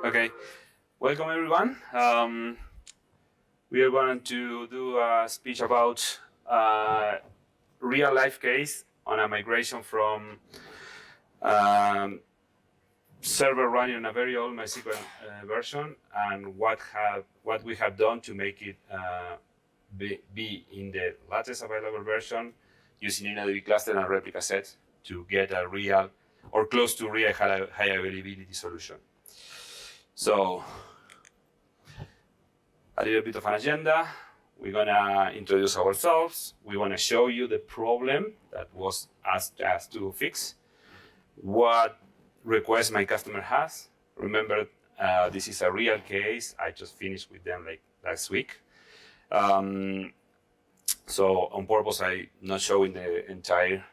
Okay, welcome everyone. We are going to do a speech about real life case on a migration from server running on a very old MySQL version and what we have done to make it be in the latest available version using InnoDB Cluster and ReplicaSet to get a real or close to real high availability solution. So, a little bit of an agenda. We're gonna introduce ourselves. We wanna show you the problem that was asked us to fix, what request my customer has. Remember, this is a real case. I just finished with them like last week. So on purpose, I'm not showing the entire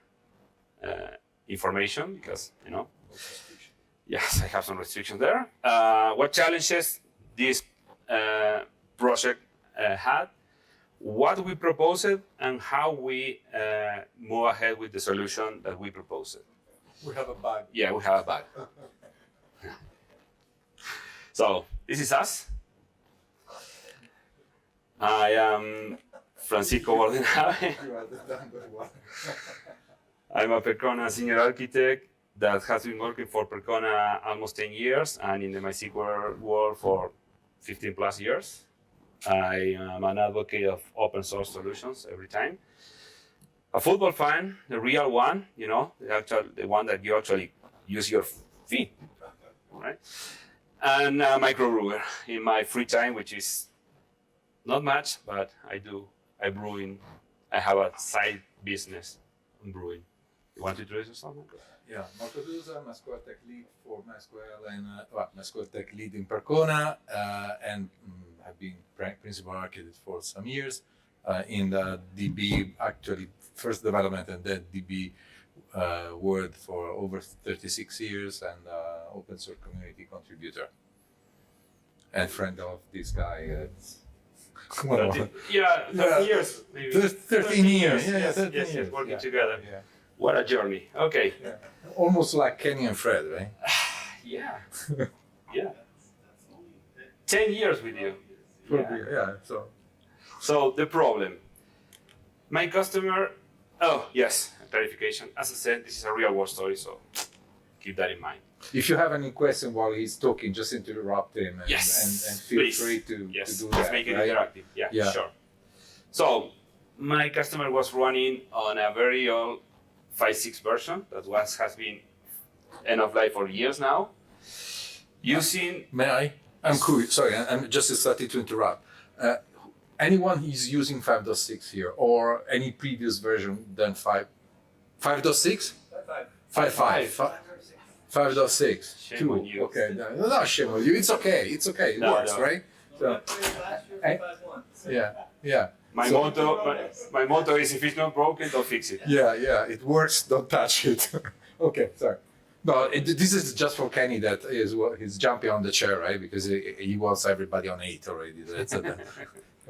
information because, yes, I have some restrictions there. What challenges this project had, what we proposed, and how we move ahead with the solution that we proposed. We have a bug. Yeah, we have a bug. So this is us. I am Francisco Bordenave. I'm a Percona senior architect that has been working for Percona almost 10 years and in the MySQL world for 15 plus years. I am an advocate of open source solutions every time. A football fan, the real one, the one that you actually use your feet, right? And a microbrewer in my free time, which is not much, but I have a side business in brewing. You want to introduce yourself? Yeah, I'm MySQL Tech Lead for MySQL and MySQL Tech Lead in Percona, and have been principal architect for some years in the DB, actually first development and then DB world for over 36 years, and open source community contributor and friend of this guy. 13 years, maybe. 13 years. Yeah, 13 yes, years. Working together. Yeah. What a journey. Okay. Yeah. Almost like Kenny and Fred, right? Yeah. Yeah. 10 years with you. Yeah. So the problem. My customer. Oh yes, clarification. As I said, this is a real world story, so keep that in mind. If you have any question while he's talking, just interrupt him and feel please. Free to do Let's that. make it right? interactive. Yeah, sure. So my customer was running on a very old 5.6 version that has been end of life for years now. Using May I? I'm curious. Sorry, I'm just starting to interrupt. Anyone who's using 5.6 here or any previous version than 5.6? 5.5. 5.6. Shame on you. Okay, no, shame on you. It's okay. It works, right? So, yeah. My motto is if it's not broken, don't fix it. Yeah, it works. Don't touch it. Okay, sorry. No, this is just for Kenny that he's jumping on the chair, right? Because he wants everybody on 8 already.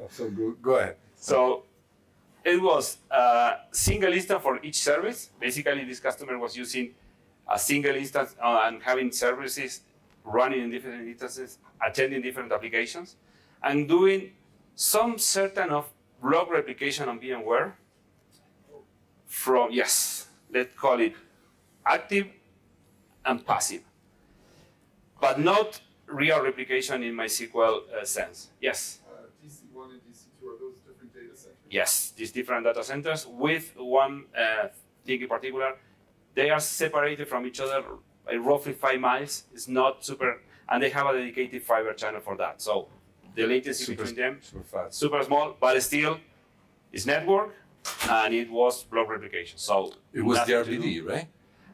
So go ahead. So it was a single instance for each service. Basically, this customer was using a single instance and having services running in different instances, attending different applications, and doing some certain of block replication on VMware from, let's call it active and passive, but not real replication in MySQL sense. Yes? DC1 and DC2, are those different data centers? Yes, these different data centers with one thing in particular. They are separated from each other by roughly 5 miles. It's not super, and they have a dedicated fiber channel for that. So the latency between them, super small, but still, it's network, and it was block replication. So it was DRBD, right?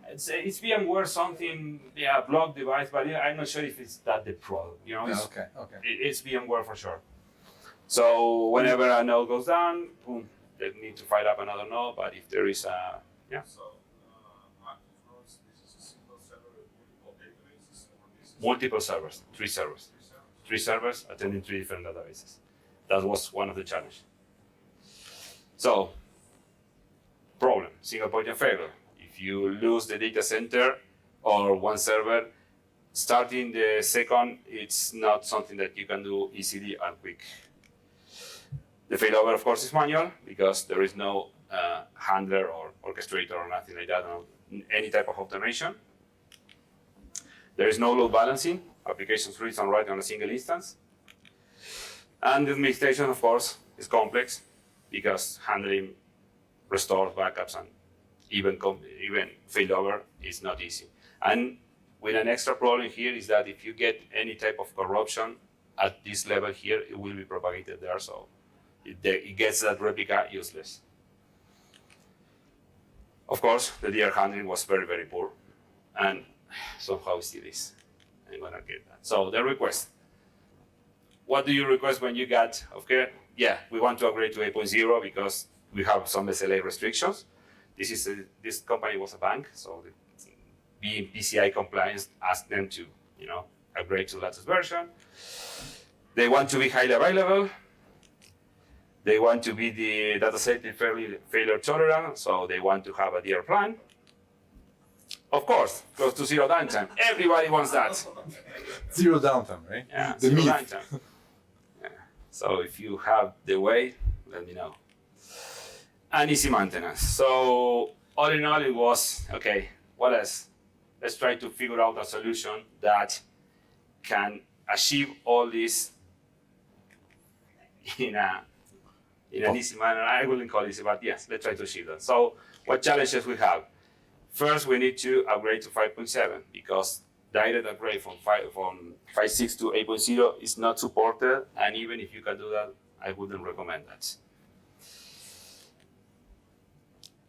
It's VMware something, block device, but I'm not sure if it's that the problem. Okay. It's VMware for sure. So whenever a node goes down, boom, they need to fire up another node. But if there is a, So active nodes, this is a single server with multiple databases, or this is multiple servers, 3 servers. 3 servers attending 3 different databases. That was one of the challenges. So, problem, single point of failure. If you lose the data center or one server, starting the second, it's not something that you can do easily and quick. The failover, of course, is manual because there is no handler or orchestrator or nothing like that, or any type of automation. There is no load balancing. Applications read and write on a single instance. And the administration, of course, is complex because handling restores, backups, and even failover is not easy. And with an extra problem here is that if you get any type of corruption at this level here, it will be propagated there, so it gets that replica useless. Of course, the DR handling was very, very poor, and somehow it still is. I'm gonna get that. So the request. What do you request when you get, okay, yeah, we want to upgrade to 8.0 because we have some SLA restrictions. This company was a bank, so being PCI compliant asked them to, upgrade to latest version. They want to be highly available. They want to be the data center failure tolerant, so they want to have a DR plan. Of course, close to zero downtime. Everybody wants that. Zero downtime, right? Yeah, The zero myth. downtime. Yeah. So if you have the way, let me know. And easy maintenance. So all in all, it was, okay, what else? Let's try to figure out a solution that can achieve all this in an easy manner. I wouldn't call it easy, but yes, let's try to achieve that. So what challenges we have? First, we need to upgrade to 5.7 because direct upgrade from 5.6 to 8.0 is not supported, and even if you can do that, I wouldn't recommend that.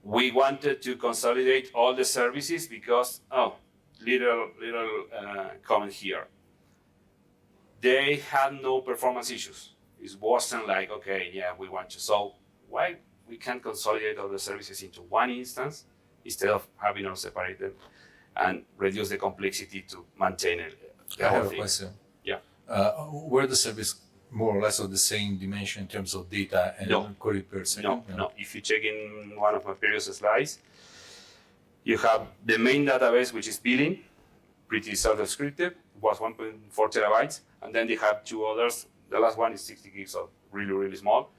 We wanted to consolidate all the services because, little comment here. They had no performance issues. It wasn't like, okay, yeah, we want to. So why we can't consolidate all the services into one instance instead of having them separated and reduce the complexity to maintain it? I have a question. Yeah. Were the service more or less of the same dimension in terms of data and query per second? No. If you check in one of my previous slides, you have the main database, which is billing, pretty self-descriptive, was 1.4 terabytes, and then they have two others. The last one is 60 gigs, so really, really small.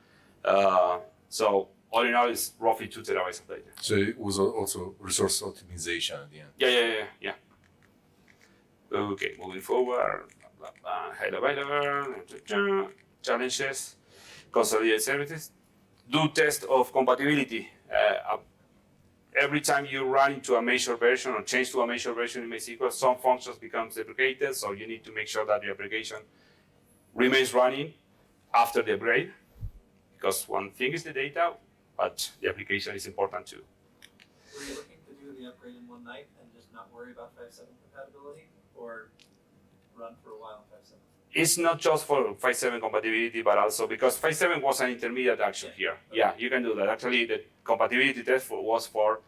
So all in all, it's roughly 2 terabytes of data. So it was also resource optimization at the end. Yeah. Okay, moving forward. High available, challenges, consolidate services, do test of compatibility. Every time you run into a major version or change to a major version in MySQL, some functions become deprecated, so you need to make sure that the application remains running after the upgrade, because one thing is the data, but the application is important too. Were you looking to do the upgrade in one night and just not worry about 5.7 compatibility, or run for a while in 5.7? It's not just for 5.7 compatibility, but also because 5.7 was an intermediate action here. Yeah, you can do that. Actually, the compatibility test was for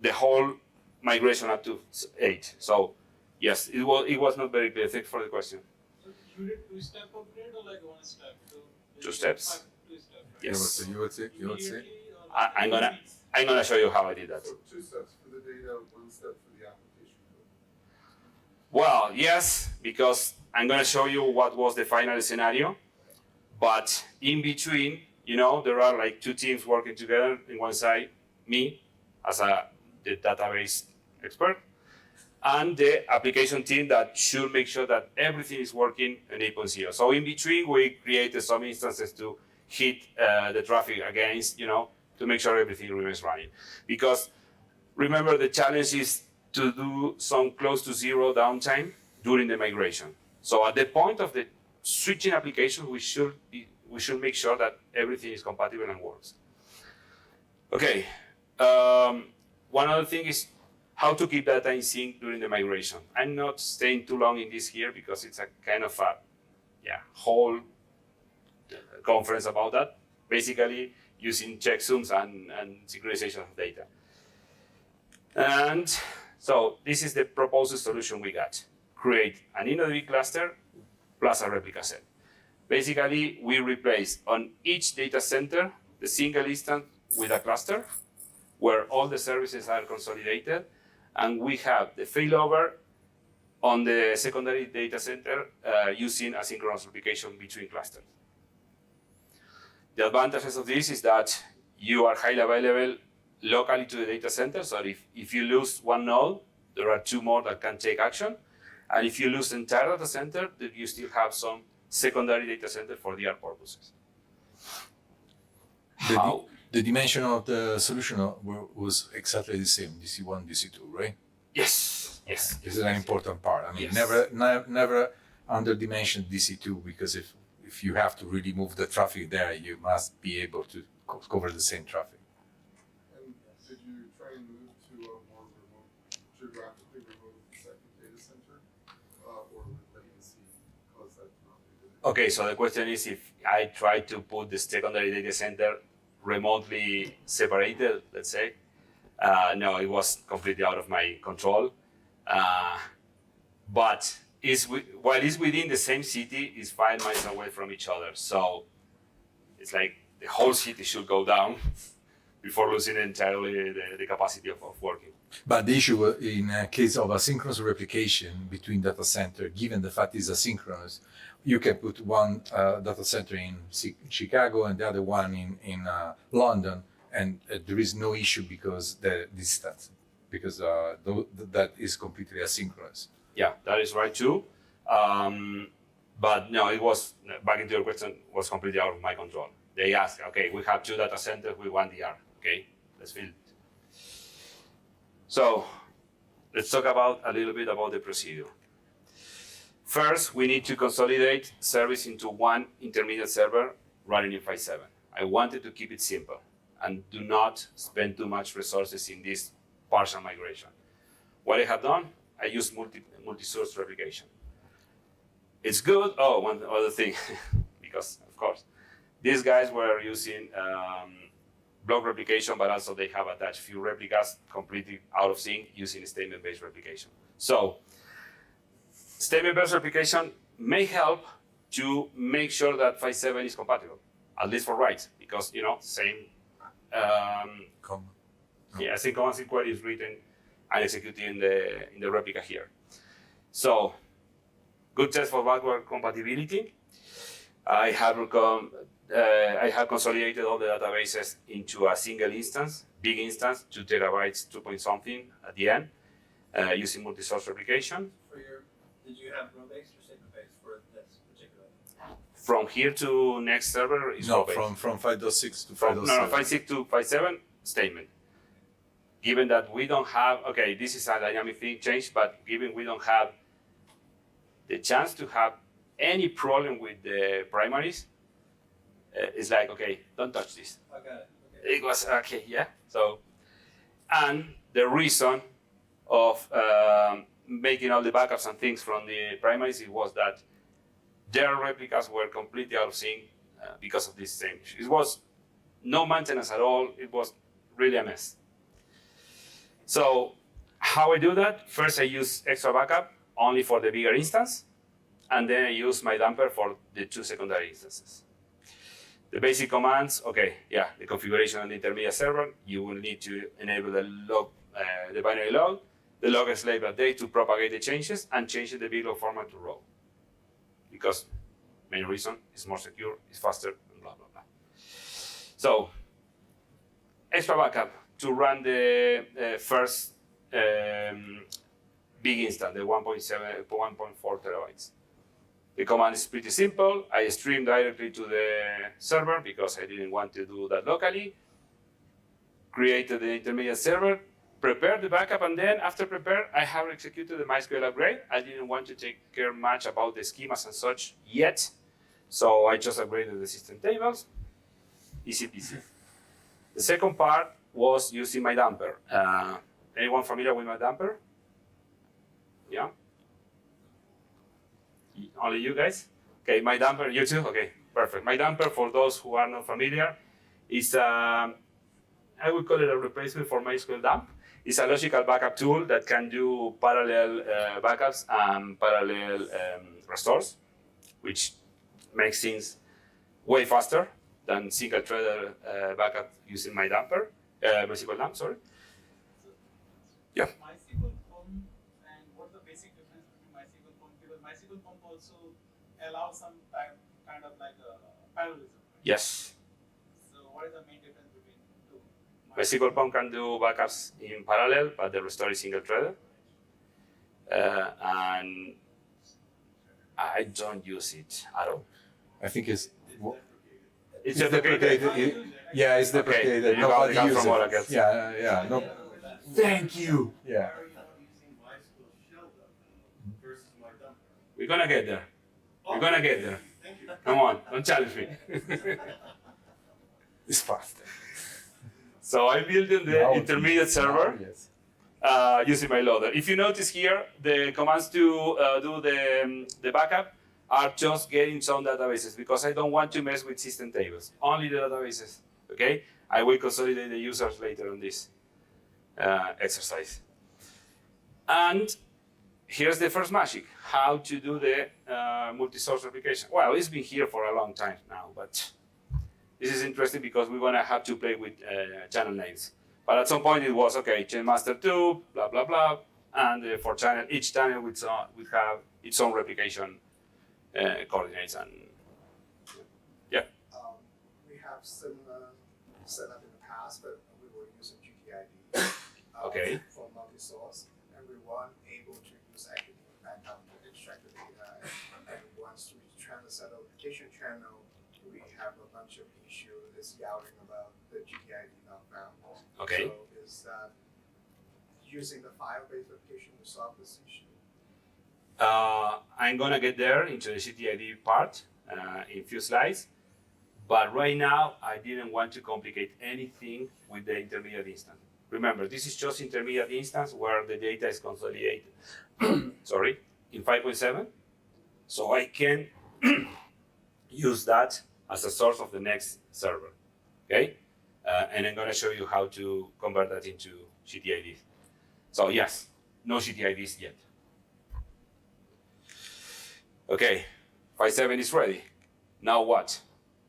the whole migration up to 8. So, yes, it was not very clear. Thanks for the question. So you did two-step upgrade or like one step? So 2 steps. 2 steps, right? Yes. So you would say? Immediately or I'm gonna show you how I did that. So 2 steps for the data, 1 step for the application. Well, yes, because I'm gonna show you what was the final scenario, but in between, there are like 2 teams working together. In one side, me as the database expert, and the application team that should make sure that everything is working in 8.0. So in between, we created some instances to hit the traffic against, to make sure everything remains running. Because remember, the challenge is to do some close to zero downtime during the migration. So at the point of the switching application, we should make sure that everything is compatible and works. Okay. One other thing is how to keep data in sync during the migration. I'm not staying too long in this here because it's a kind of a whole conference about that. Basically, using checksums and synchronization of data. And so this is the proposed solution we got. Create an InnoDB cluster plus a replica set. Basically, we replace on each data center the single instance with a cluster where all the services are consolidated, and we have the failover on the secondary data center using asynchronous replication between clusters. The advantages of this is that you are highly available locally to the data center. So if you lose one node, there are two more that can take action. And if you lose the entire data center, then you still have some secondary data center for DR purposes. The dimension of the solution was exactly the same, DC1, DC2, right? Yes, yes. This is an important part. I mean, Yes. never underdimension DC2, because if you have to really move the traffic there, you must be able to cover the same traffic. And did you try and move to a more remote, geographically remote second data center? Or would latency cause that to not be good? Okay, so the question is if I try to put the secondary data center remotely separated, let's say. No, it was completely out of my control. But while it's within the same city, it's 5 miles away from each other. So it's like the whole city should go down before losing entirely the capacity of working. But the issue in a case of asynchronous replication between data center, given the fact it's asynchronous, you can put one data center in Chicago and the other one in London, and there is no issue because the distance, because that is completely asynchronous. Yeah, that is right too. But no, it was, back into your question, was completely out of my control. They asked, okay, we have 2 data centers with 1 DR. Okay, let's build it. So let's talk a little bit about the procedure. First, we need to consolidate service into one intermediate server running in 5.7. I wanted to keep it simple and do not spend too much resources in this partial migration. What I have done, I used multi-source replication. It's good. Oh, one other thing, because of course, these guys were using block replication, but also they have attached few replicas completely out of sync using statement-based replication. So statement-based replication may help to make sure that 5.7 is compatible, at least for writes, because same. Yeah, same command SQL is written and executed in the replica here. So good test for backward compatibility. I have consolidated all the databases into a single instance, big instance, 2 terabytes, 2 point something at the end, using multi-source replication. Did you have row-based or statement-based for this particular? From here to next server is No, row-based. from 5.6 to 5.7. No, 5.6 to 5.7 statement. Given that we don't have, okay, this is a dynamic thing change, but given we don't have the chance to have any problem with the primaries, it's like, okay, don't touch this. I got it. Okay. It was, okay, yeah. So, and the reason of making all the backups and things from the primaries, it was that their replicas were completely out of sync because of this same issue. It was no maintenance at all. It was really a mess. So how I do that? First, I use extra backup only for the bigger instance, and then I use my dumper for the 2 secondary instances. The basic commands, okay, yeah, the configuration on the intermediate server, you will need to enable the log, the binary log, the log slave update to propagate the changes, and change the big log format to row. Because main reason, it's more secure, it's faster, and blah, blah, blah. So, extra backup to run the first big instance, the 1.4 terabytes. The command is pretty simple. I stream directly to the server because I didn't want to do that locally. Created the intermediate server, prepared the backup, and then after prepare, I have executed the MySQL upgrade. I didn't want to take care much about the schemas and such yet, so I just upgraded the system tables. Easy peasy. The second part was using my dumper. Anyone familiar with my dumper? Yeah? Only you guys? Okay, my dumper, you too? Okay, perfect. My dumper, for those who are not familiar, is I would call it a replacement for MySQL dump. It's a logical backup tool that can do parallel backups and parallel restores, which makes things way faster than single-threaded backup using my dumper, MySQL dump, sorry. Yeah. MySQL home and what's the basic difference between MySQL pump because MySQL pump also allows some kind of like a parallelism. Right? Yes. So what is the main difference between two? MySQL pump can do backups in parallel, but the restore is single-threaded. And I don't use it at all. I think it's deprecated. Yeah, it's deprecated. There you go, Nobody they come uses from it. Oracle. Yeah. No. Thank you. Yeah. Why are you not using MySQL shell though versus my dumper? We're gonna get there. We're gonna get there. Thank you. Come on, don't challenge me. It's faster. So I built in the intermediate server Yes. using my loader. If you notice here, the commands to do the backup are just getting some databases because I don't want to mess with system tables, only the databases, okay? I will consolidate the users later on this exercise. And here's the first magic, how to do the multi-source replication. Well, it's been here for a long time now, but this is interesting because we're gonna have to play with channel names. But at some point it was, okay, chain master 2, blah, blah, blah, and for channel, each channel would have its own replication coordinates and yeah. We have similar setup in the past, but we were using GTID Okay. for multi-source, and we weren't able to use actually backup to extract the data. And once we train the set application channel, we have a bunch of issues that's yelling about the GTID not found. Okay. So is using the file-based application to solve this issue? I'm gonna get there into the CTID part in a few slides, but right now I didn't want to complicate anything with the intermediate instance. Remember, this is just intermediate instance where the data is consolidated, sorry, in 5.7, so I can use that as a source of the next server, okay? And I'm gonna show you how to convert that into CTIDs. So yes, no CTIDs yet. Okay, 5.7 is ready. Now what?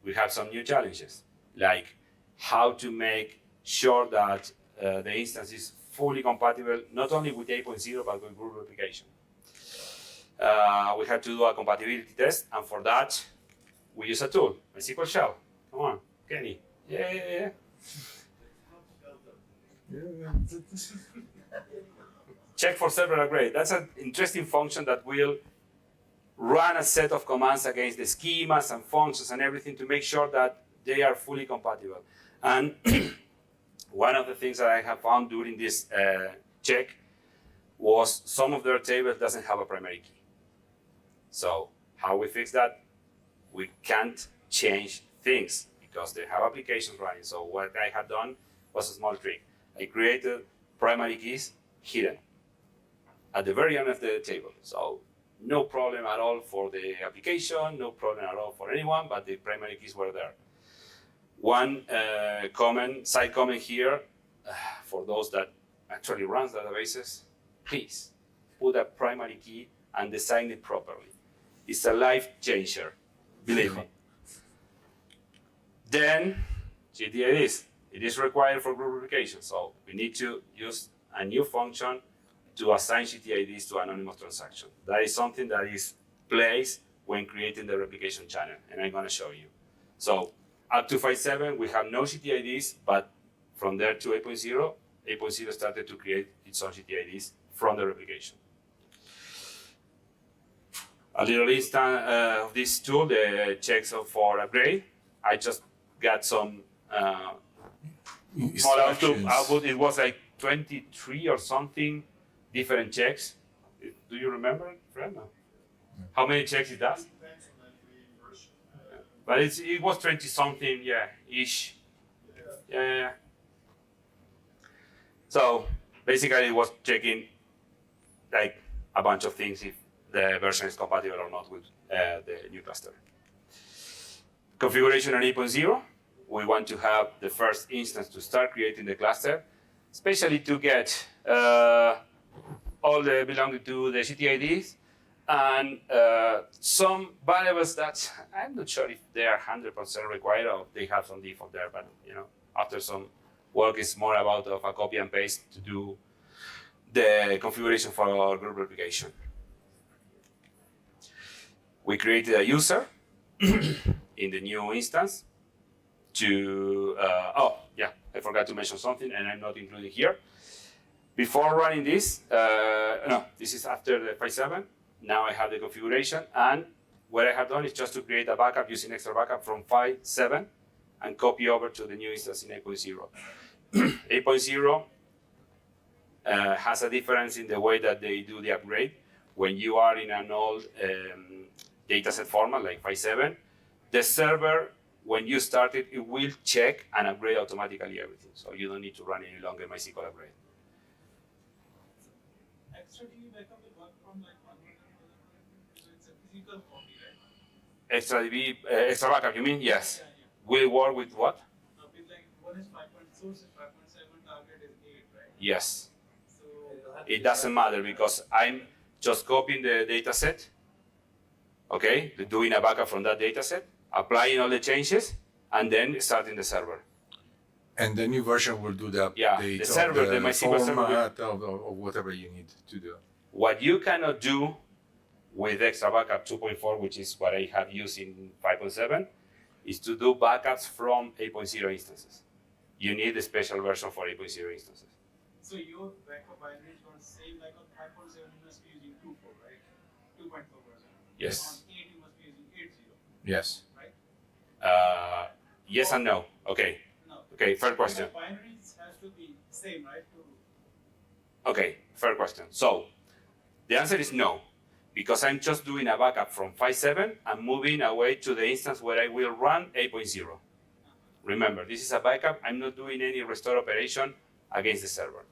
We have some new challenges, like how to make sure that the instance is fully compatible, not only with 8.0, but with group replication. We have to do a compatibility test, and for that, we use a tool, MySQL Shell. Come on, Kenny. Yeah. Check for server upgrade. That's an interesting function that will run a set of commands against the schemas and functions and everything to make sure that they are fully compatible. And one of the things that I have found during this check was some of their tables doesn't have a primary key. So how we fix that? We can't change things because they have applications running. So what I had done was a small trick. I created primary keys hidden at the very end of the table. So no problem at all for the application, no problem at all for anyone, but the primary keys were there. One side comment here, for those that actually runs databases, please put a primary key and design it properly. It's a life changer, believe me. Then, GTIDs, it is required for group replication, so we need to use a new function to assign GTIDs to anonymous transaction. That is something that is placed when creating the replication channel, and I'm gonna show you. So up to 5.7, we have no GTIDs, but from there to 8.0, 8.0 started to create its own GTIDs from the replication. A little instance of this tool, the checks for upgrade. I just got some small output. It was like 23 or something different checks. Do you remember, Fred? No. How many checks it does? Depends on the version. But it was 20 something, yeah, ish. Yeah. So basically, it was checking like a bunch of things if the version is compatible or not with the new cluster. Configuration on 8.0, we want to have the first instance to start creating the cluster, especially to get all the belonging to the GTIDs and some variables that I'm not sure if they are 100% required or they have some default there, but after some work, it's more about of a copy and paste to do the configuration for our group replication. we created a user in the new instance to, oh yeah, I forgot to mention something and I'm not including here. Before running this, no, this is after the 5.7. Now I have the configuration, and what I have done is just to create a backup using extra backup from 5.7 and copy over to the new instance in 8.0. 8.0 has a difference in the way that they do the upgrade. When you are in an old dataset format like 5.7, the server, when you start it, it will check and upgrade automatically everything. So you don't need to run any longer MySQL upgrade. XtraDB backup will work from like one version to another, so it's a physical copy, right? XtraDB, extra backup, you mean? Yes. Yeah, yeah. Will work with what? With like one is 5. Source is 5.7, target is 8, right? Yes. So It doesn't matter because I'm just copying the dataset, okay, doing a backup from that dataset, applying all the changes, and then starting the server. And the new version will do the Yeah, update the server, of the MySQL server will- format of whatever you need to do. What you cannot do with extra backup 2.4, which is what I have used in 5.7, is to do backups from 8.0 instances. You need a special version for 8.0 instances. So your backup binary is going to save like on 5.7 you must be using 2.4, right? 2.4 version. Yes. On 8 you must be using 8.0, Yes. right? Yes and no. Okay. No. Okay, fair question. The binaries has to be same, right? Okay, fair question. So the answer is no, because I'm just doing a backup from 5.7 and moving away to the instance where I will run 8.0. Remember, this is a backup. I'm not doing any restore operation against the server.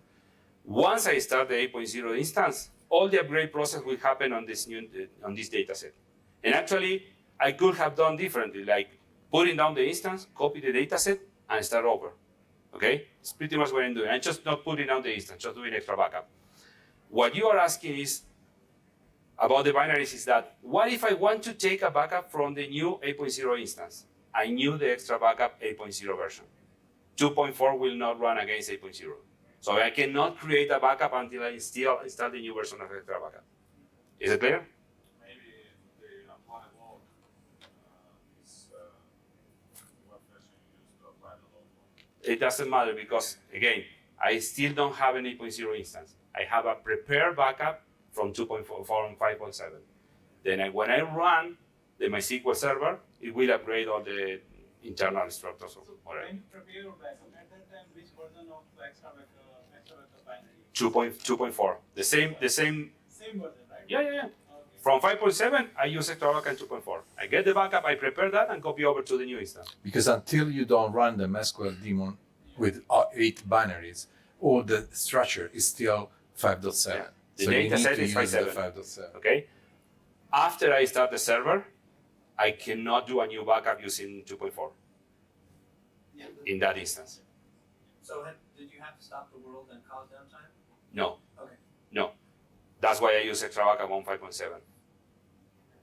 Once I start the 8.0 instance, all the upgrade process will happen on this data set. And actually, I could have done differently, like putting down the instance, copy the data set, and start over. Okay? It's pretty much what I'm doing. I'm just not putting down the instance, just doing extra backup. What you are asking is about the binaries is that, what if I want to take a backup from the new 8.0 instance? I knew the extra backup 8.0 version. 2.4 will not run against 8.0. So I cannot create a backup until I install the new version of extra backup. Is it clear? Maybe the apply log is what version you use to apply the log. It doesn't matter because, again, I still don't have an 8.0 instance. I have a prepared backup from 2.4 and 5.7. Then when I run the MySQL server, it will upgrade all the internal structures. So when you prepare your backup, at that time, which version of extra backup binary? 2.4. The same. Same version, right? Yeah. Okay. From 5.7, I use extra backup 2.4. I get the backup, I prepare that, and copy over to the new instance. Because until you don't run the MySQL daemon with 8 binaries, all the structure is still 5.7. Yeah. The So you data need set to is use the 5.7. 5.7. Okay. After I start the server, I cannot do a new backup using 2.4 Yeah. in that instance. So did you have to stop the world and cause downtime? No. Okay. No. That's why I use extra backup on 5.7.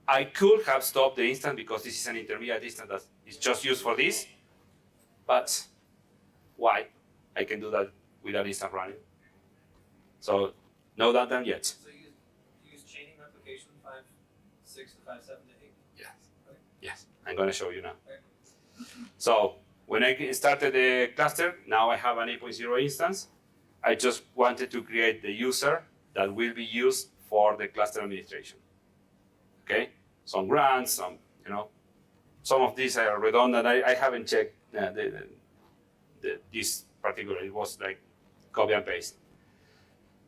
I could have stopped the instance because this is an intermediate instance that is just used for this. But why? I can do that without instance running. So no downtime yet. So you use chaining replication 5.6 to 5.7 to 8? Yes. Okay. Yes. I'm going to show you now. Okay. So when I started the cluster, now I have an 8.0 instance. I just wanted to create the user that will be used for the cluster administration. Okay? Some grants, some of these are redundant. I haven't checked this particular. It was like copy and paste.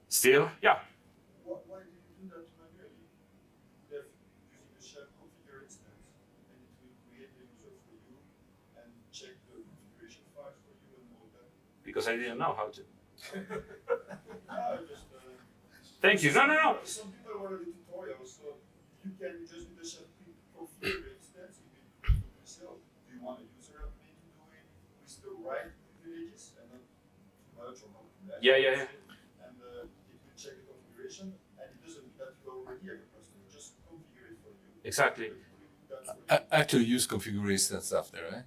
Still, yeah. Why do you do that manually? If using the shell configure instance, and it will create the user for you and check the configuration files for you and all that. Because I didn't know how to. Just, Thank you. No. Some people want to do tutorials, so you can just do the shell configure instance yourself. Do you want a user admin to do it with the right privileges and not too much or not too less? Yeah. And it will check the configuration, and it doesn't mean that you already have a customer, just configure it for you. Exactly. Actually use configure instance after, right?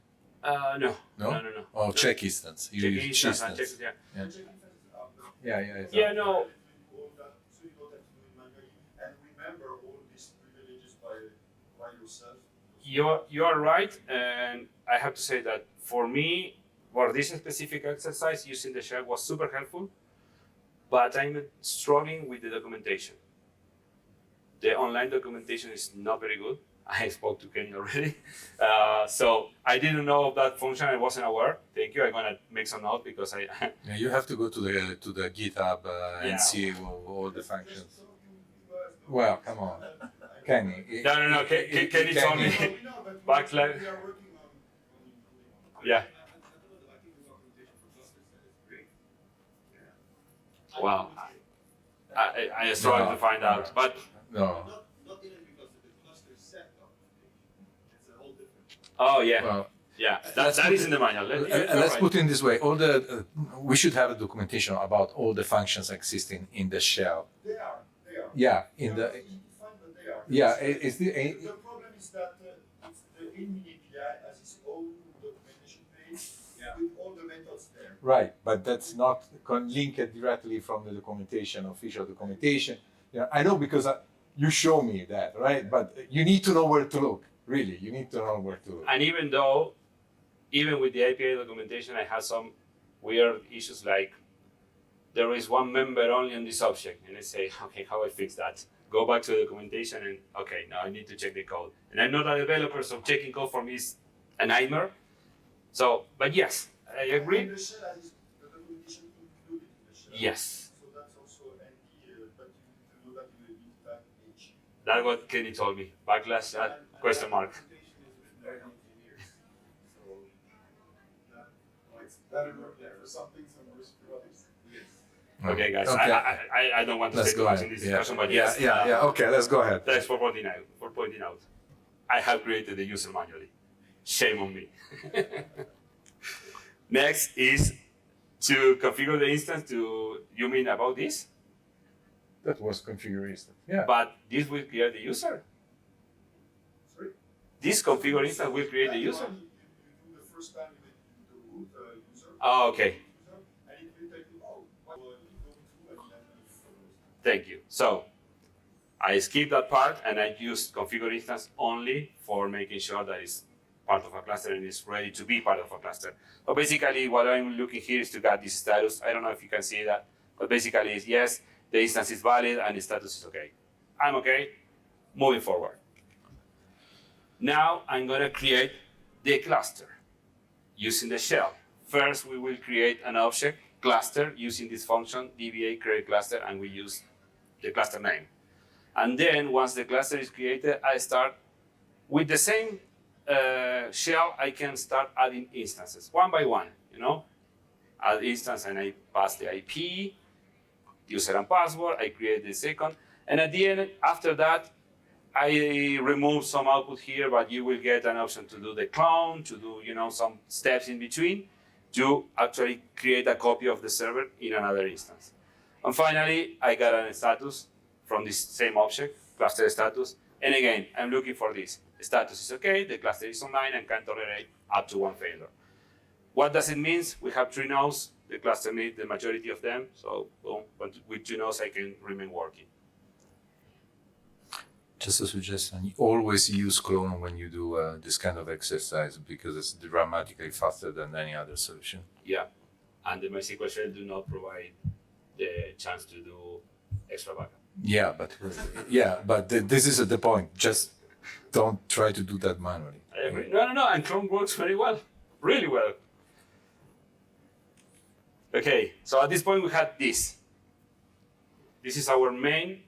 No. No? No. Or check instance. You Check use instance and instance. check, yeah. Yeah. Check instance is after. Yeah. No. So you don't have to do it manually. And remember all these privileges by yourself. You're right, and I have to say that for me, for this specific exercise, using the shell was super helpful, but I'm struggling with the documentation. The online documentation is not very good. I spoke to Kenny already. So I didn't know of that function. I wasn't aware. Thank you. I'm gonna make some note because I. Yeah, you have to go to the GitHub Yeah. and see all the functions. Well, come on, Kenny. No. Kenny told me. Backlight. We are working on Yeah. Wow. I struggled to find out, but No. not even because of the cluster set documentation. It's a whole different. oh yeah, Well, yeah. let's That put is it- in the manual. You're let's right. put it in this way: all the we should have a documentation about all the functions existing in the shell. They are. Yeah, They in are the not easy to find, but they are. yeah, it's the The problem is that it's the inmin API has its own documentation page with all the methods there. right, but that's not linked directly from the documentation, official documentation. Yeah, I know because you show me that, right? But you need to know where to look. Really, you need to know where to look. And even with the API documentation, I had some weird issues like there is one member only on this object, and I say, okay, how I fix that? Go back to the documentation and okay, now I need to check the code. And I'm not a developer, so checking code for me is a nightmare. So, but yes, I agree. And the shell has the documentation included in the shell. Yes, So that's also handy, but you need to know that you will need type H. that's what Kenny told me. Backlash question mark. It's better for some things and worse for others. Okay, guys, Okay. I don't want to Let's stay go too much ahead. in this Yeah. discussion, but yes. Yeah. Okay, let's go ahead. Thanks for pointing out. I have created the user manually. Shame on me. Next is to configure the instance you mean about this? That was configuration. Yeah. But this will create the user. Sorry? This configure instance will create the That user. one you do the first time you do the root user. Oh, okay. User, and it will tell you, what will you go to and then Thank you. So I skipped that part and I used configure instance only for making sure that it's part of a cluster and is ready to be part of a cluster. But basically what I'm looking here is to get this status. I don't know if you can see that, but basically it's yes, the instance is valid and the status is okay. I'm okay, moving forward. Now I'm gonna create the cluster using the shell. First, we will create an object cluster using this function dba create cluster, and we use the cluster name. And then once the cluster is created, I start with the same shell. I can start adding instances one by one. Add instance and I pass the IP, user and password. I create the second, and at the end, after that, I remove some output here, but you will get an option to do the clone, to do some steps in between, to actually create a copy of the server in another instance. And finally, I got a status from this same object, cluster status. And again, I'm looking for this. The status is okay, the cluster is online and can tolerate up to one failure. What does it mean? We have 3 nodes. The cluster needs the majority of them. So boom, but with 2 nodes, I can remain working. Just a suggestion: always use clone when you do this kind of exercise because it's dramatically faster than any other solution. Yeah, and the MySQL shell do not provide the chance to do extra backup. Yeah, but this is the point. Just don't try to do that manually. I agree. No, and Chrome works very well, really well. Okay, so at this point we had this. This is our main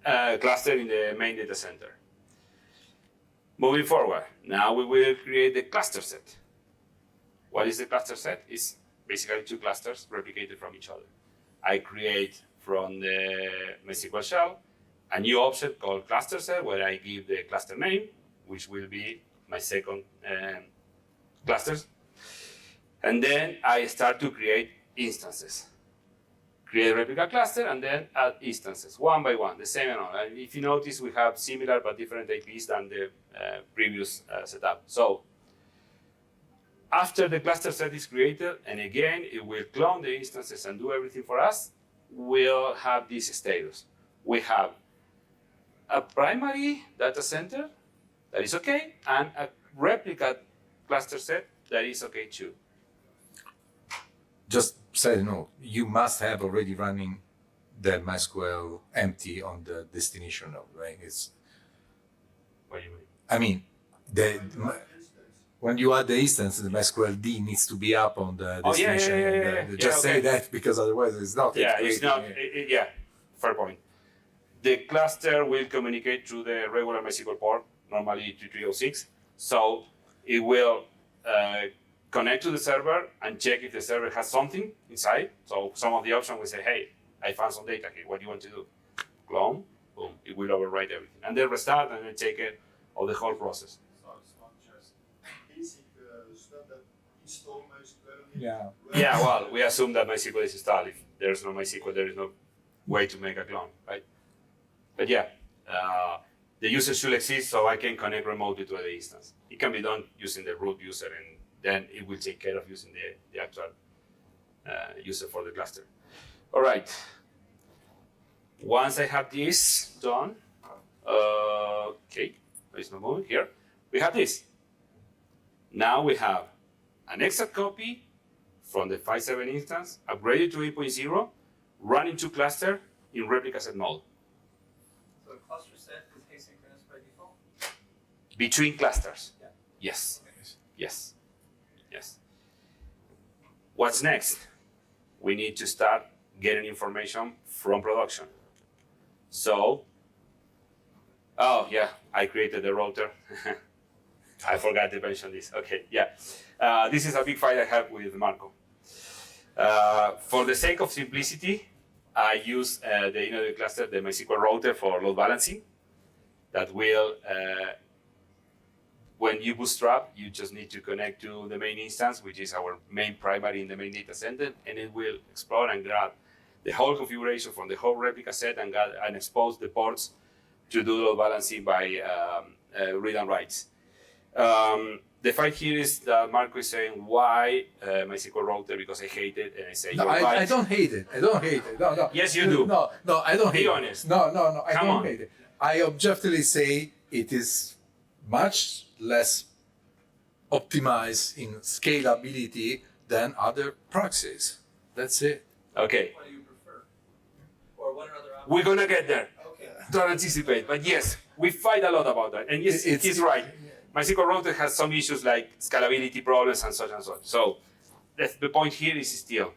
cluster in the main data center. Moving forward, now we will create the cluster set. What is the cluster set? It's basically 2 clusters replicated from each other. I create from the MySQL shell a new object called cluster set where I give the cluster name, which will be my second clusters. And then I start to create instances. Create a replica cluster and then add instances one by one, the same and all. And if you notice, we have similar but different IPs than the previous setup. So after the cluster set is created, and again, it will clone the instances and do everything for us, we'll have this status. We have a primary data center that is okay, and a replica cluster set that is okay too. Just say no. You must have already running the MySQL empty on the destination node, right? It's. What do you mean? I mean, when you add the instance, the MySQL D needs to be up on the Oh, yeah, destination. yeah. Just Yeah, say okay. that because otherwise it's not. Yeah, it's not. integrating. Yeah, fair point. The cluster will communicate through the regular MySQL port, normally 2306. So it will connect to the server and check if the server has something inside. So some of the options will say, hey, I found some data here. What do you want to do? Clone, boom, it will overwrite everything. And then restart and then take it of the whole process. So it's not just basic stuff that install MySQL. Yeah. Yeah, well, we assume that MySQL is installed. If there's no MySQL, there is no way to make a clone, right? But yeah, the user should exist so I can connect remotely to the instance. It can be done using the root user, and then it will take care of using the actual user for the cluster. All right. Once I have this done, okay, there's no moving here. We have this. Now we have an exact copy from the 5.7 instance, upgraded to 8.0, running to cluster in ReplicaSet mode. So cluster set is asynchronous by default? Between clusters. Yeah. Yes. Yes. Yes. What's next? We need to start getting information from production. So, oh yeah, I created the router. I forgot to mention this. Okay, yeah. This is a big fight I have with Marco. For the sake of simplicity, I use the InnoDB cluster, the MySQL router for load balancing. That will, when you bootstrap, you just need to connect to the main instance, which is our main primary in the main data center, and it will explore and grab the whole configuration from the whole replica set and expose the ports to do load balancing by read and writes. The fight here is that Marco is saying, why MySQL router? Because I hate it, and I say, No, you're right. I don't hate it. I don't hate it. No. Yes, you do. No, I don't hate Be it. honest. No, I Come don't on. hate it. I objectively say it is much less optimized in scalability than other proxies. That's it. Okay, What do you prefer? Or what are other options? we're gonna get there. Okay. Don't anticipate, but yes, we fight a lot about that, and yes, he's right. MySQL router has some issues like scalability problems and such and such. So the point here is still,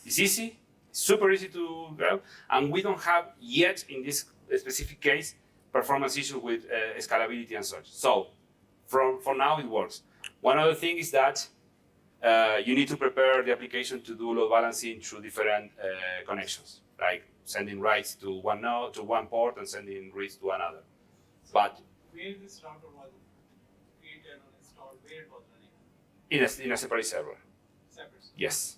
it's easy, it's super easy to grab, and we don't have yet in this specific case performance issues with scalability and such. So for now it works. One other thing is that you need to prepare the application to do load balancing through different connections, like sending writes to one node, to one port, and sending reads to another. But Where this router was created or installed, where it was running? in a separate server. Separate. Yes.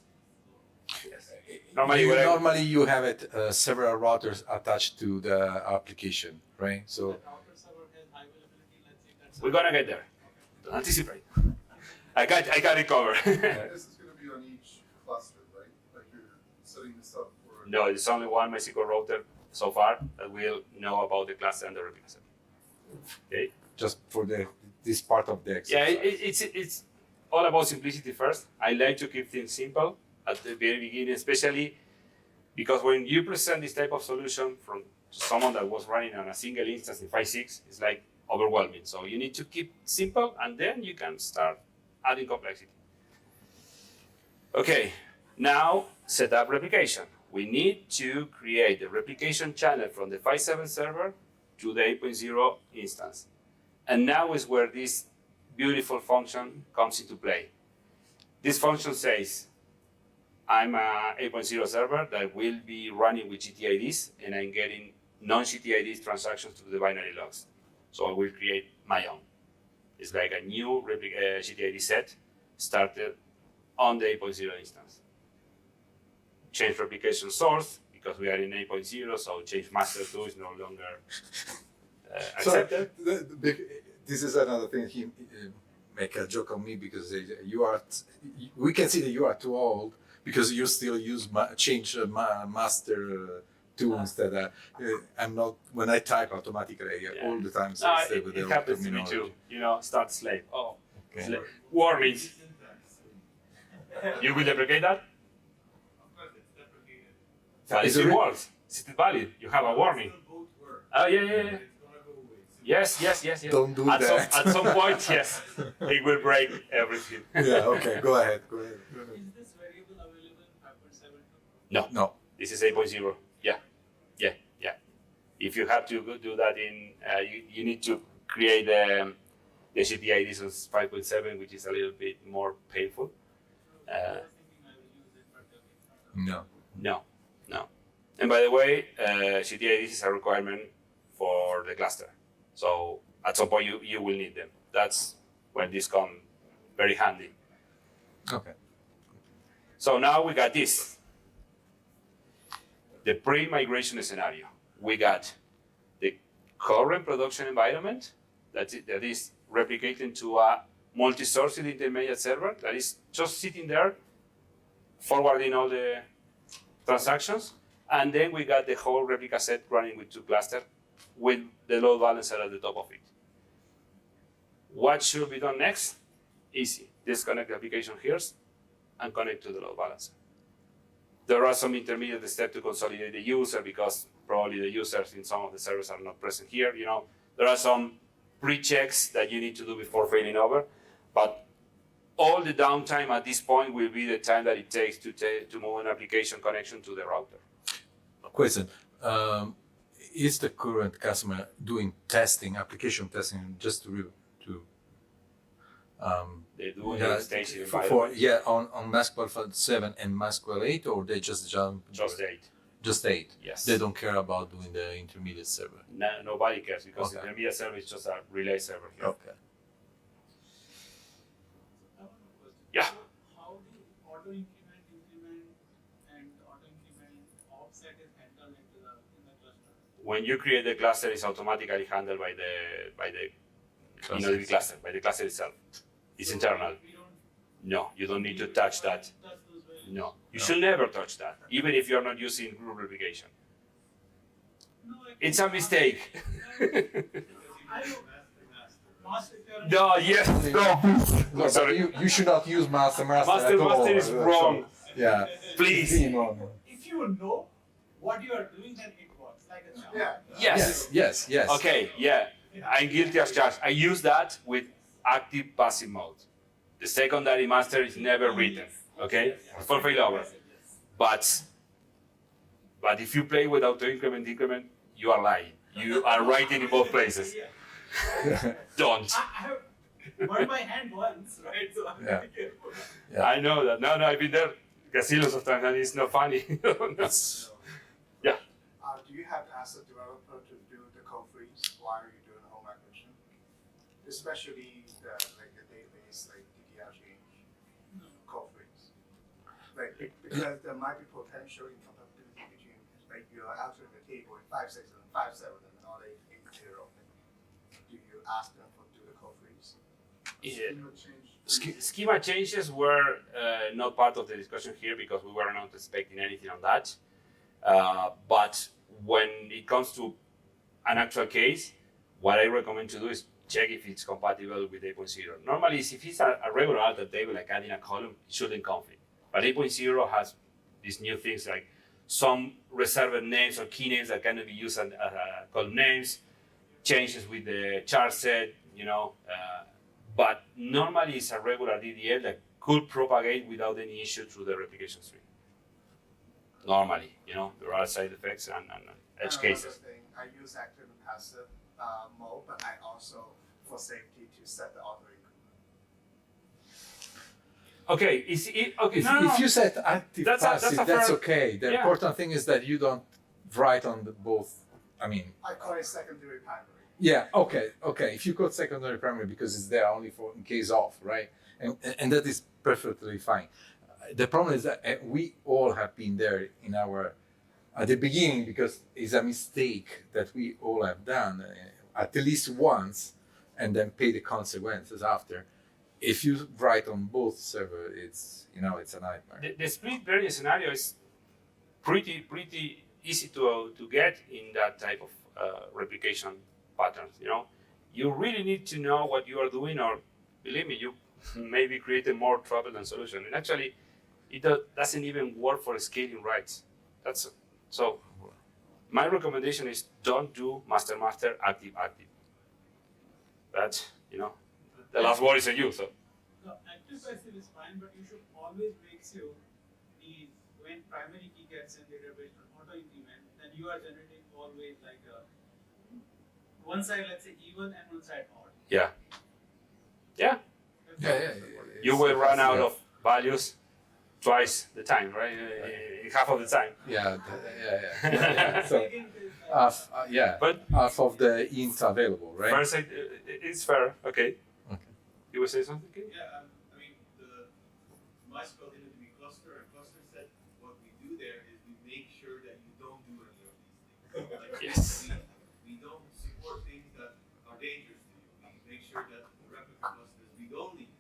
Yes. Normally, whatever. Normally you have it several routers attached to the application, right? So That router server has high availability, let's say that's. We're gonna get there. Don't anticipate. I got it covered. This is going to be on each cluster, right? Like you're setting this up for. No, it's only one MySQL router so far that will know about the cluster and the replica set. Okay. just for this part of the Yeah, exercise. it's all about simplicity first. I like to keep things simple at the very beginning, especially because when you present this type of solution from someone that was running on a single instance in 5.6, it's like overwhelming. So you need to keep simple, and then you can start adding complexity. Okay, now set up replication. We need to create the replication channel from the 5.7 server to the 8.0 instance. And now is where this beautiful function comes into play. This function says, I'm a 8.0 server that will be running with GTIDs, and I'm getting non-GTIDs transactions to the binary logs. So I will create my own. It's like a new GTID set started on the 8.0 instance. Change replication source, because we are in 8.0, so change master 2 is no longer accepted. This is another thing he make a joke on me because you are. We can see that you are too old because you still use change master tunes that I'm not, when I type automatically, all the time. So stay with It the happens to me terminology. too. Start slave. Oh, Okay. slave. Warnings. You will deprecate that? Of course, it's deprecated. But Is it it works. Is it valid? You have a warning. Still both work. Oh, yeah. It's gonna go away. Yes. Don't do at that. At some point, yes, it will break everything. Yeah, okay, go ahead. Is this variable available in 5.7? No. This is 8.0. Yeah. If you have to do that you need to create the CTI. This is 5.7, which is a little bit more painful. I was thinking I will use it, but okay. No. No. And by the way, CTI is a requirement for the cluster. So at some point you will need them. That's when this come very handy. Okay. So now we got this. The pre-migration scenario. We got the current production environment that is replicating to a multi-sourced intermediate server that is just sitting there, forwarding all the transactions. And then we got the whole replica set running with 2 clusters with the load balancer at the top of it. What should be done next? Easy. Disconnect the application here and connect to the load balancer. There are some intermediate steps to consolidate the user because probably the users in some of the servers are not present here. There are some pre-checks that you need to do before failing over, but all the downtime at this point will be the time that it takes to move an application connection to the router. Question. Is the current customer doing testing, application testing, just to They do yeah, the station on MySQL 7 and MySQL 8, or they just jump? just 8. Just 8. Yes. They don't care about doing the intermediate server. Nobody cares because Okay. the intermediate server is just a relay server here. Okay. I have a question. Yeah. So how do auto increment, and auto increment offset is handled in the cluster? When you create the cluster, it's automatically handled by the InnoDB cluster, by the cluster itself. It's So internal. We don't. No, you don't need to touch that. Touch those values. No, you should never touch that, even if you're not using group replication. No, I It's a mistake. I know. Master. No, yes, no. No, Sorry. you should not use master Master at all. is wrong. Yeah. Please. If you know what you are doing, then it works like a charm. Yeah. Yes. Yes. Okay, yeah. I'm guilty as charged. I use that with active passive mode. The secondary master is never written, okay? For failover. But if you play with auto increment, you are lying. You are writing in both places. Don't. I have burned my hand once, right? So I'm Yeah. very careful. Yeah. I know that. No, I've been there gazillions of times and it's not funny. Yeah. Do you have to ask the developer to do the code freeze while you're doing the whole migration? Especially the database, like DDL change, code freeze. Because there might be potential incompatibility between, you're altering the table in 5.6 and 5.7 and not 8.0. Do you ask them to do the code freeze? Schema changes were not part of the discussion here because we were not expecting anything on that. But when it comes to an actual case, what I recommend to do is check if it's compatible with 8.0. Normally, if it's a regular alter table, like adding a column, it shouldn't conflict. But 8.0 has these new things like some reserved names or key names that cannot be used as column names, changes with the chart set, but normally it's a regular DDL that could propagate without any issue through the replication string. Normally, there are side effects and edge cases. Thing, I use active and passive mode, but I also, for safety, to set the auto increment. Okay, If you set active passive, that's fair- okay. The Yeah. important thing is that you don't write on both. I call it secondary primary. Yeah, okay. If you code secondary primary because it's there only for in case of, right? And that is perfectly fine. The problem is that we all have been there at the beginning because it's a mistake that we all have done at least once and then pay the consequences after. If you write on both servers, it's a nightmare. The split variant scenario is pretty easy to get in that type of replication patterns. You really need to know what you are doing, or believe me, you maybe created more trouble than solution. And actually, it doesn't even work for scaling rights. So. My recommendation is don't do master active. That's the last word is on you. So. No, active passive is fine, but you should always make sure when primary key gets in the database auto increment, then you are generating always like one side, let's say even, and one side odd. Yeah. Yeah. You will run out of values twice the time, right? Half of the time. Yeah. So But half of the int available, right? first, it's fair. Okay. You will say something? Okay? Yeah, I mean, the MySQL InnoDB cluster and ClusterSet, what we do there is we make sure that you don't do any of these things. Like Yes. we don't support things that are dangerous to you. We make sure that the replica clusters read only,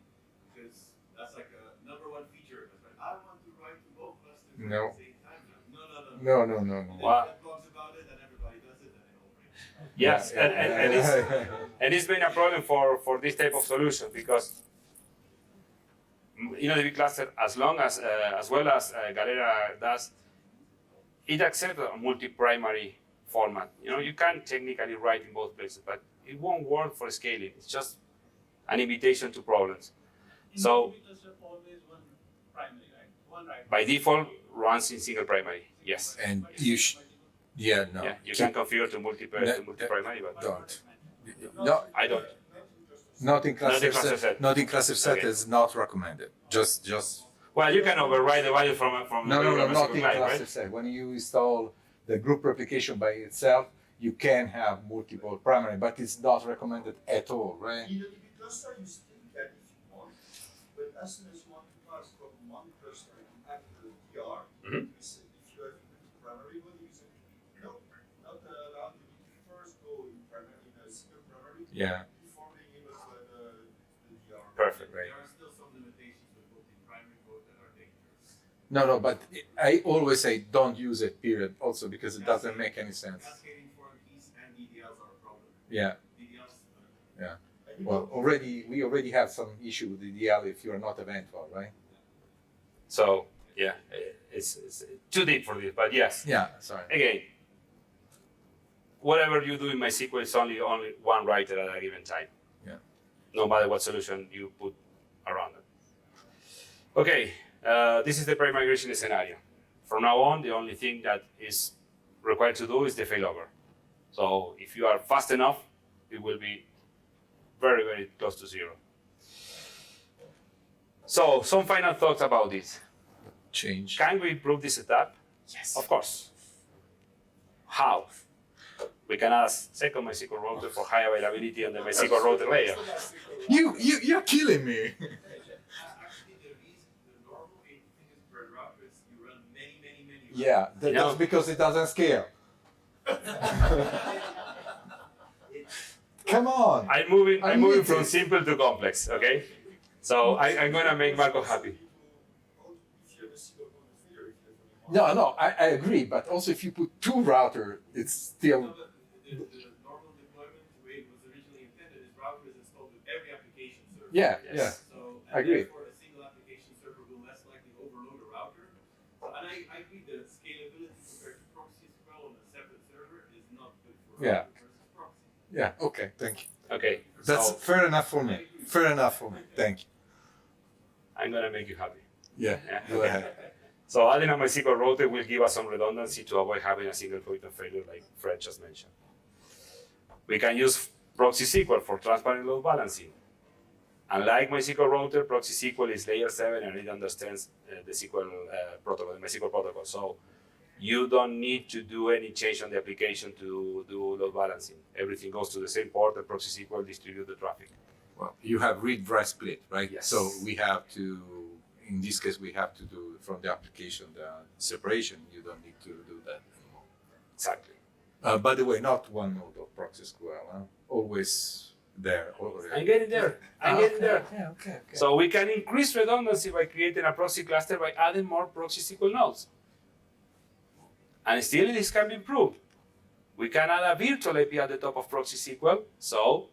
because that's like a number one feature. It's like, I want to write to both clusters No. at the same time. No. And then Wow. you get blogs about it, and everybody does it, and it all breaks. Yes, and it's been a problem for this type of solution, because InnoDB cluster, as well as Galera does, it accepts a multi-primary format. You can technically write in both places, but it won't work for scaling. It's just an invitation to problems. So cluster always one primary, right? One right. by default, runs in single primary. Yes. And But you if- yeah, no. Yeah, you can configure to multi-primary, but Don't. No, I don't. not in cluster cluster set. set. Not in cluster set Okay. is not recommended. Just. Well, you can override the value from No, the not in client, cluster right? set. When you install the group replication by itself, you can have multiple primary, but it's not recommended at all, right? In the DB cluster, you still can if you want, but as soon as you want to pass from one cluster to another DR, Mhm. we say if you have primary one, you say no, not allowed. You need to first go in a single primary Yeah. before being able to add the DR. Perfect. Right. There are still some limitations with multi-primary code that are dangerous. No, but I always say don't use it, period, also because it doesn't make any sense. Cascading foreign keys and DDLs are a problem. Yeah. DDLs, And you Well, don't- we already have some issue with the DL if you're not eventful, right? So yeah, it's too deep for this, but yes. Yeah, sorry. Again, whatever you do in MySQL is only one writer at a given time. Yeah. No matter what solution you put around it. Okay, this is the pre-migration scenario. From now on, the only thing that is required to do is the failover. So if you are fast enough, it will be very, very close to zero. So some final thoughts about this. Change. Can we improve this setup? Yes. Of course. How? We can add second MySQL router for high availability on the MySQL router layer. You're killing me. actually, the normal thing is per router is you run many. Yeah, You know- that's because it doesn't scale. Come on. I'm moving Admit from it. simple to complex, okay? So I'm gonna make Marco happy. If you have a single point of failure, if you have only one. No, I agree, but also if you put two router, it's still No, but the normal deployment, the way it was originally intended, is router is installed with every application server. yeah. So, I agree. Therefore, a single application server will less likely overload a router. So, and I agree that scalability compared to proxy SQL on a separate server is not good for Yeah. router versus proxy. Yeah. Okay. Thank you. Okay, That's so fair enough for me. Fair enough for me. Thank you. I'm gonna make you happy. Yeah. Yeah. Go ahead. So adding a MySQL router will give us some redundancy to avoid having a single point of failure like Fred just mentioned. We can use proxy SQL for transparent load balancing. Unlike MySQL router, proxy SQL is layer 7 and it understands the SQL protocol, the MySQL protocol. So you don't need to do any change on the application to do load balancing. Everything goes to the same port and proxy SQL distributes the traffic. Well, you have read-write split, right? Yes. So we have to, in this case, we have to do from the application the separation. You don't need to do that anymore. Exactly. By the way, not one node of proxy SQL. Always there. I'm getting there. I'm getting there. Yeah. Okay. So we can increase redundancy by creating a proxy cluster by adding more proxy SQL nodes. And still this can be improved. We can add a virtual IP at the top of proxy SQL, so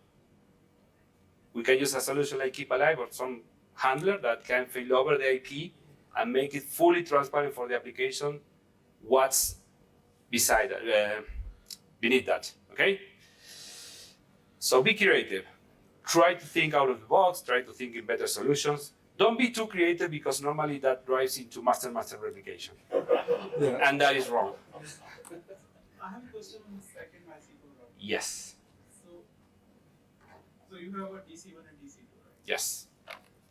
we can use a solution like Keep Alive or some handler that can fail over the IP and make it fully transparent for the application what's beneath that, okay? So be creative. Try to think out of the box, try to think in better solutions. Don't be too creative because normally that drives into master-master replication. Yeah. And that is wrong. I have a question on the second MySQL router. Yes, So you have a DC1 and DC2, right? yes.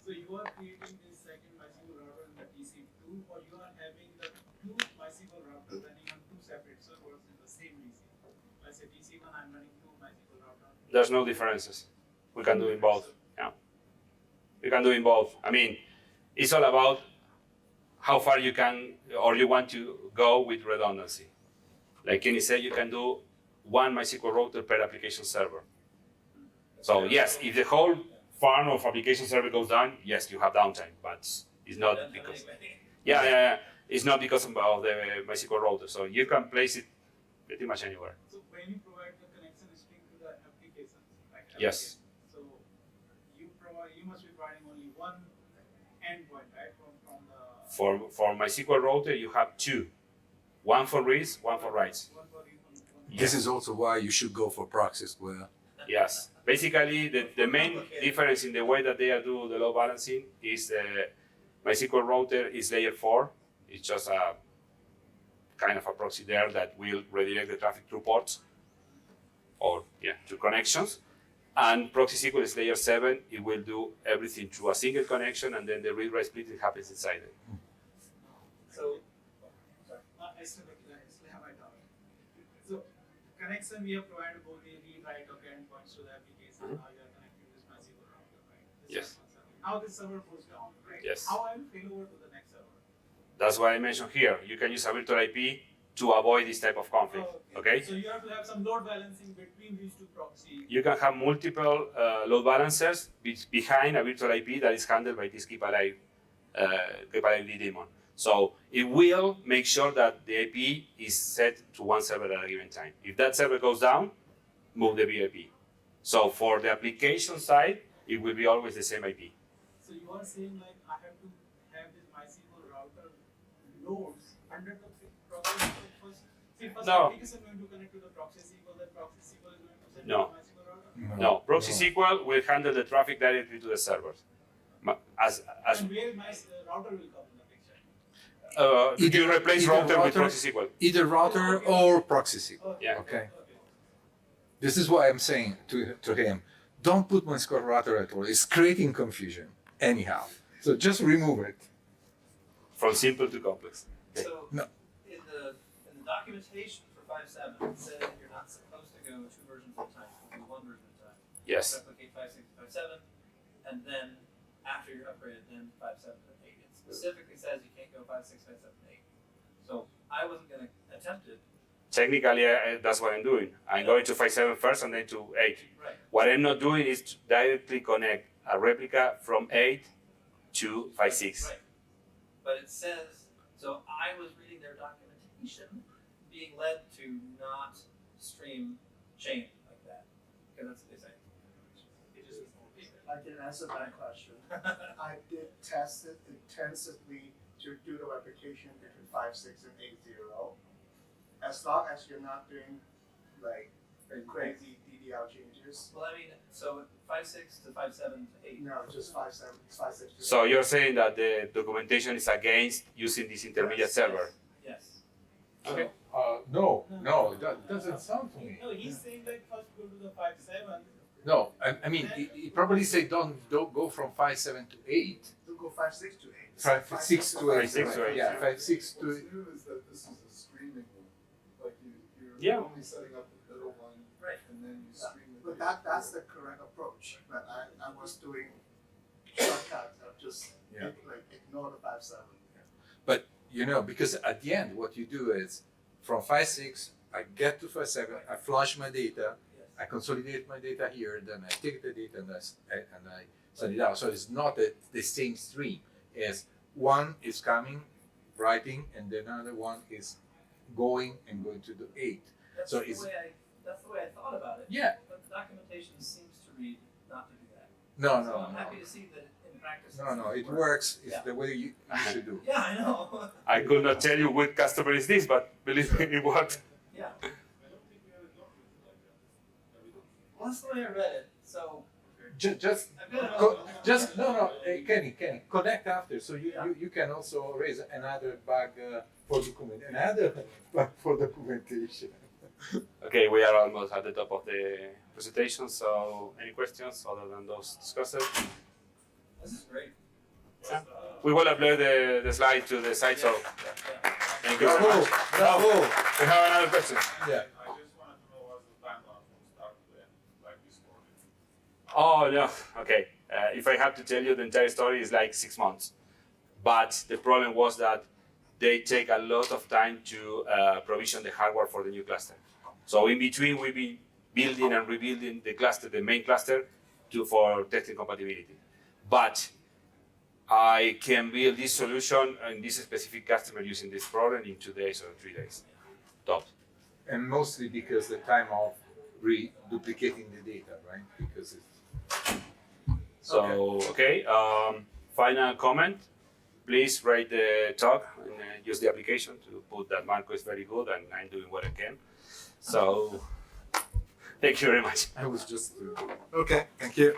So you are creating this second MySQL router in the DC2, or you are having the two MySQL routers running on two separate servers in the same DC? Let's say DC1, I'm running two MySQL routers. There's no differences. We can do in both. Yeah, we can do in both. I mean, it's all about how far you can or you want to go with redundancy. Like Kenny said, you can do one MySQL router per application server. So yes, if the whole farm of application server goes down, yes, you have downtime, but it's not because it's not because of the MySQL router. So you can place it pretty much anywhere. So when you provide the connection string to the applications, like Yes. so you must be providing only one endpoint, right? From the For MySQL router, you have two. One for reads, one for writes. one for read, one This is also why you should go for proxies where Yes. Basically, the main difference in the way that they do the load balancing is MySQL router is layer 4. It's just a kind of a proxy there that will redirect the traffic through ports or through connections. And proxy SQL is layer 7. It will do everything through a single connection, and then the read-write splitting happens inside it. So, I still have my doubt. So connection we have provided both the read, write, okay, endpoints to the application. Now you are connecting this MySQL router, right? Yes. Now this server goes down, right? Yes. How I will fail over to the next server? That's why I mentioned here. You can use a virtual IP to avoid this type of conflict. Okay? So you have to have some load balancing between these two proxies. You can have multiple load balancers behind a virtual IP that is handled by this Keep Alive daemon. So it will make sure that the IP is set to one server at a given time. If that server goes down, move the VIP. So for the application side, it will be always the same IP. So you are saying like I have to have this MySQL router nodes under the proxy SQL first? See, first No. application is going to connect to the proxy SQL, then proxy SQL is going to send No. to the MySQL router? No, proxy SQL will handle the traffic directly to the servers. As And where my router will come in the picture? you replace router with proxy SQL. either router or proxy SQL. Yeah. Okay. This is why I'm saying to him, don't put MySQL router at all. It's creating confusion anyhow. So just remove it. From simple to complex. so No. in the documentation for 5.7, it says that you're not supposed to go 2 versions at a time. You do 1 version at a time. Yes. Replicate 5.6 to 5.7, and then after you're upgraded, then 5.7 to 8. It specifically says you can't go 5.6, 5.7, 8. So I wasn't going to attempt it. Technically, that's what I'm doing. I'm going to 5.7 first and then to 8. Right. What I'm not doing is to directly connect a replica from 8 to 5.6. Right. But it says, so I was reading their documentation, being led to not stream chain like that. Because that's what they say. I can answer that question. I did test it intensively to do the replication between 5.6 and 8.0. As long as you're not doing like crazy DDL changes. Well, I mean, so 5.6 to 5.7 to 8. No, just 5.7, 5.6. So you're saying that the documentation is against using this intermediate server? Yes. Okay. No, that doesn't sound to me. No, he's saying like first go to the 5.7. No, I mean, he probably say don't go from 5.7 to 8. To go 5.6 to 8. 5.6 to 8. 5.6 to 8. Yeah, 5.6 to 8. What's new is that this is a streaming one. Like you're Yeah. only setting up the middle one, Right. and then you stream the But data. that's the correct approach. But I was doing shortcuts of just ignore the 5.7. But because at the end, what you do is from 5.6, I get to 5.7, I flush my data, I consolidate my data here, then I take the data and I send it out. So it's not the same stream. As one is coming, writing, and the other one is going to the 8. That's So the it's- way that's the way I thought about it. Yeah. But the documentation seems to read not to do that. No, So no, I'm no. happy to see that in practice. No, it works. It's Yeah. the way you should do. Yeah, I know. I could not tell you which customer is this, but believe me, it worked. Yeah. I don't think we have a document like that. Well, that's the way I read it. So Just I've got it. no, Kenny, connect after, so you can also raise another bug for documentation. Okay, we are almost at the top of the presentation, so any questions other than those discussed? This is great. We will upload the slide to the site, so Yeah. thank you very much. Bravo. We have another question. Yeah. I just wanted to know what's the timeline from start to end, like this morning. Oh no, okay. If I have to tell you the entire story, is like 6 months. But the problem was that they take a lot of time to provision the hardware for the new cluster. So in between, we've been building and rebuilding the cluster, the main cluster, for testing compatibility. But I can build this solution and this specific customer using this problem in 2 days or 3 days, top. And mostly because the time of reduplicating the data, right? Because it's So, okay, final comment. Please rate the talk and use the application to put that Marco is very good and I'm doing what I can. So, thank you very much. I was just okay. Thank you.